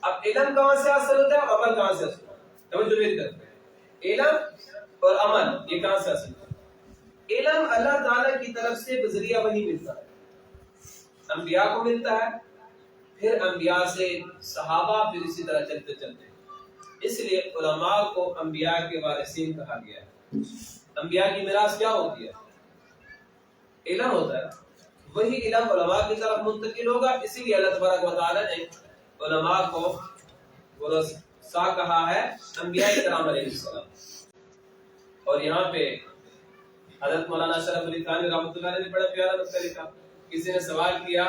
اب علم کہاں سے حاصل ہوتا ہے اور عمل کہاں سے حاصل ہوتا ہے؟ توجہ میری طرف ہے، علم اور عمل یہ کہاں سے حاصل ہوتا ہے؟ علم اللہ تعالیٰ کی طرف سے بذریعہ وحی ملتا ہے، انبیاء کو ملتا ہے، پھر انبیاء سے صحابہ، پھر اسی طرح چلتے چلتے، اس لیے علماء کو انبیاء کے وارثین کہا گیا ہے۔ انبیاء کی میراث کیا ہوتی ہے؟ علم ہوتا ہے، وہی علم علماء کی طرف منتقل ہوگا، اسی لیے اللہ تبارک و تعالی نے علماء کو ورثہ کہا ہے، انبیاء کرام علیہ السلام۔ اور یہاں پہ حضرت مولانا شرف علی تھانوی رحمۃ اللہ علیہ نے بڑا پیارا نقطہ لکھا۔ کسی نے سوال کیا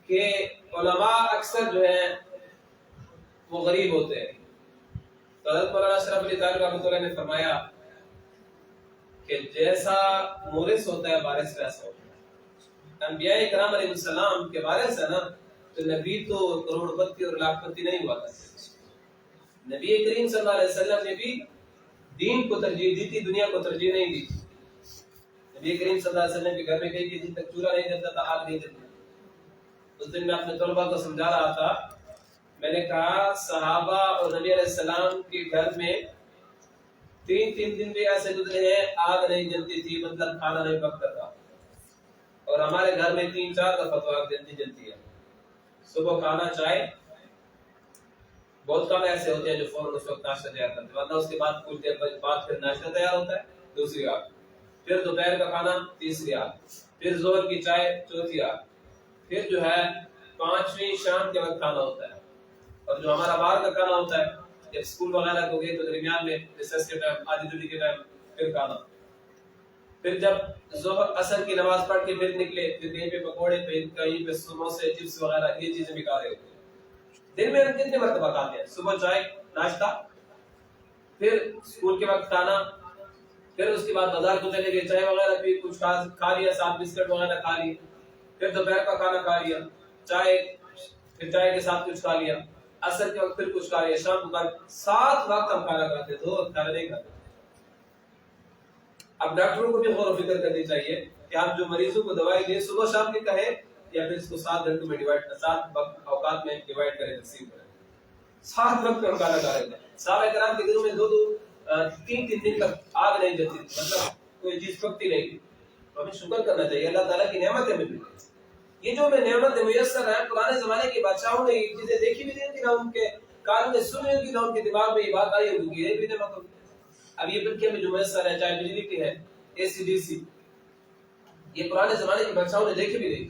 کہ علماء اکثر جو ہیں وہ غریب ہوتے ہیں، تو حضرت مولانا شرف علی تھانوی رحمۃ اللہ نے فرمایا کہ جیسا مورث ہوتا ہے وارث ویسا ہوتا ہے۔ انبیاء کرام علیہ السلام کے وارث ہے نا، تو نبی تو کروڑ پتی اور لاکھ پتی نہیں ہوا کرتے۔ نبی کریم صلی اللہ علیہ وسلم نے بھی دین کو ترجیح دی تھی، دنیا کو ترجیح نہیں دی تھی۔ نبی کریم صلی اللہ علیہ وسلم کے گھر میں کئی دن تک چولہا نہیں جلتا تھا، آگ نہیں جلتی۔ اس دن میں اپنے طلباء کو سمجھا رہا تھا، میں نے کہا صحابہ اور نبی علیہ السلام کے گھر میں تین دن بھی ایسے گزرے ہیں آگ نہیں جلتی تھی، مطلب کھانا نہیں پکتا تھا، اور ہمارے گھر میں 3-4 دفعہ تو آگ جلتی ہے۔ صبح کھانا چائے، بہت کم ایسے ہوتے ہیں جو فوراً اس وقت ناشتہ تیار کرتے ہیں، ورنہ اس کے بعد کچھ دیر بعد پھر ناشتہ تیار ہوتا ہے، دوسری آگ، پھر دوپہر کا کھانا تیسری آگ، پھر ظہر کی چائے چوتھی آگ، پھر جو ہے 5ویں شام کے وقت کھانا ہوتا ہے۔ اور جو ہمارا باہر کا کھانا ہوتا ہے، جب اسکول وغیرہ کو گئے تو درمیان میں ریسس کے ٹائم، آدھی دھوٹی کے ٹائم پھر کھانا، پھر جب ظہر اثر کی نماز پڑھ کے پھر نکلے، پھر کہیں پہ پکوڑے، پھر کہیں پہ سموسے، چپس وغیرہ یہ چیزیں بھی کھا رہے ہوتے ہیں۔ دن میں ہم کتنے مرتبہ کھاتے ہیں؟ صبح چائے ناشتہ، پھر اسکول کے وقت کھانا، پھر اس کے بعد بازار کو چلے گئے، چائے وغیرہ پھر کچھ کھا لیا، ساتھ بسکٹ وغیرہ کھا لی، پھر دوپہر کا کھانا کھا لیا، چائے، پھر چائے کے ساتھ کچھ کھا لیا، عصر کے وقت پھر کچھ کھا لیا، شام کو 7 وقت ہم کھانا کھاتے، 2 وقت کھانا نہیں کھاتے۔ اب ڈاکٹروں کو بھی غور و فکر کرنی چاہیے کہ آپ جو مریضوں کو دوائی دیں صبح شام کی کہیں، یا پھر اس کو 7 گھنٹوں میں ڈیوائڈ، 7 اوقات میں ڈیوائڈ کریں، تقسیم کریں۔ 7 وقت میں ہم کھانا کھا رہے ہیں۔ صحابہ کرام کے دنوں میں 2-3 دن تک آگ نہیں جلتی تھی، مطلب کوئی چیز پکتی نہیں تھی۔ تو ہمیں شکر کرنا چاہیے، اللہ تعالیٰ کی نعمت ہمیں ملی۔ یہ جو ہمیں نعمت میسر ہے، پرانے زمانے کے بادشاہوں نے یہ چیزیں دیکھی بھی نہیں تھی، نہ ان کے کان میں سنی ہوگی، نہ ان کے دماغ میں یہ بات آئی ہوگی، یہ بھی نعمت ہوگی۔ اب یہ پنکھے میں جو میسر ہے، چاہے بجلی کی ہے، AC/DC، یہ پرانے زمانے کے بادشاہوں نے دیکھی بھی نہیں،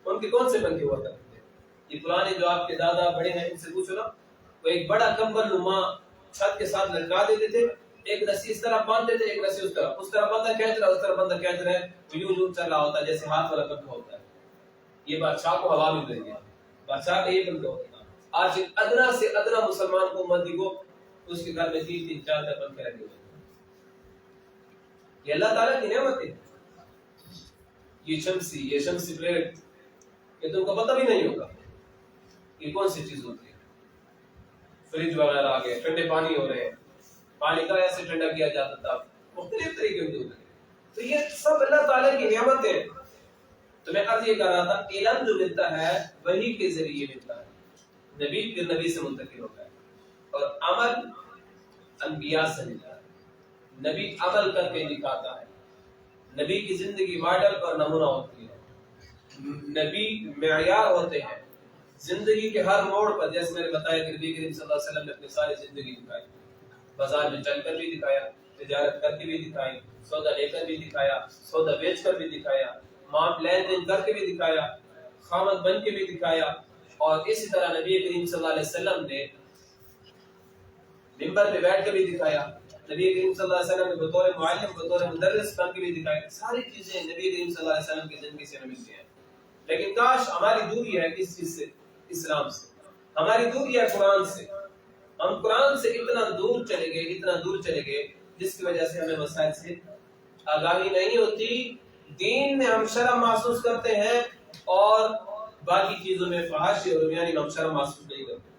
ان کے کون سے پنکھے ہوا کرتے تھے؟ یہ پرانے جو آپ کے دادا بڑے ہیں ان سے پوچھو نا، وہ ایک بڑا کمبل نما چھت کے ساتھ لٹکا دیتے تھے، ایک رسی اس طرح باندھتے تھے، ایک رسی اس طرح بندہ کھینچ رہا ہے، اس طرح بندہ کھینچ رہا ہے، وہ یوں چل رہا ہوتا ہے جیسے ہاتھ والا پنکھا ہوتا ہے۔ یہ بادشاہ کو ہوا بھی دے گیا، بادشاہ کا یہ پنکھا ہوتا ہے۔ آج ادنا سے ادنا مسلمان کو مندی کو اس کے گھر میں 3-4 پنکھے لگے ہوئے، یہ اللہ تعالیٰ کی نعمت ہے۔ یہ شمسی پلیٹ، یہ تم کو پتہ بھی نہیں ہوگا یہ کون سی چیز ہوتی ہے۔ فریج وغیرہ آ گئے، ٹھنڈے پانی ہو رہے ہیں، پانی کا ایسے ٹھنڈا کیا جاتا تھا، مختلف طریقے کے ہوتے ہیں۔ تو یہ سب اللہ تعالیٰ کی نعمت ہے۔ تو میں عرض یہ کر رہا تھا، علم جو ملتا ہے وحی کے ذریعے ملتا ہے، نبی پھر نبی سے منتقل ہوتا ہے، اور عمل انبیاء سے ملتا ہے۔ نبی عمل کر کے دکھاتا ہے، نبی کی زندگی ماڈل اور نمونہ ہوتی ہے، نبی معیار ہوتے ہیں زندگی کے ہر موڑ پر۔ جیسے میں نے بتایا کہ نبی کریم صلی اللہ علیہ وسلم نے اپنی ساری زندگی دکھائی، بازار میں چل کر بھی دکھایا، تجارت کر کے بھی دکھائی، سودا لے کر بھی دکھایا، سودا بیچ کر بھی دکھایا، لین دین کر کے بھی دکھایا، خامد بن کے بھی دکھایا۔ اور اسی طرح نبی کریم صلی اللہ علیہ وسلم نے منبر پہ بیٹھ کے بھی دکھایا، نبی کریم صلی اللہ علیہ وسلم نے بطور معلم، بطور مدرس بن کے بھی دکھایا۔ ساری چیزیں نبی کریم صلی اللہ علیہ وسلم کی زندگی سے ہمیں ملتی ہیں۔ لیکن کاش ہماری دوری ہے کس چیز سے؟ اسلام سے۔ ہماری دوری ہے قرآن سے۔ ہم قرآن سے اتنا دور چلے گئے جس کی وجہ سے ہمیں مسائل سے آگاہی نہیں ہوتی، دین میں ہم شرم محسوس کرتے ہیں، اور باقی چیزوں میں فحاشی اور بیانی میں ہم شرم محسوس نہیں کرتے۔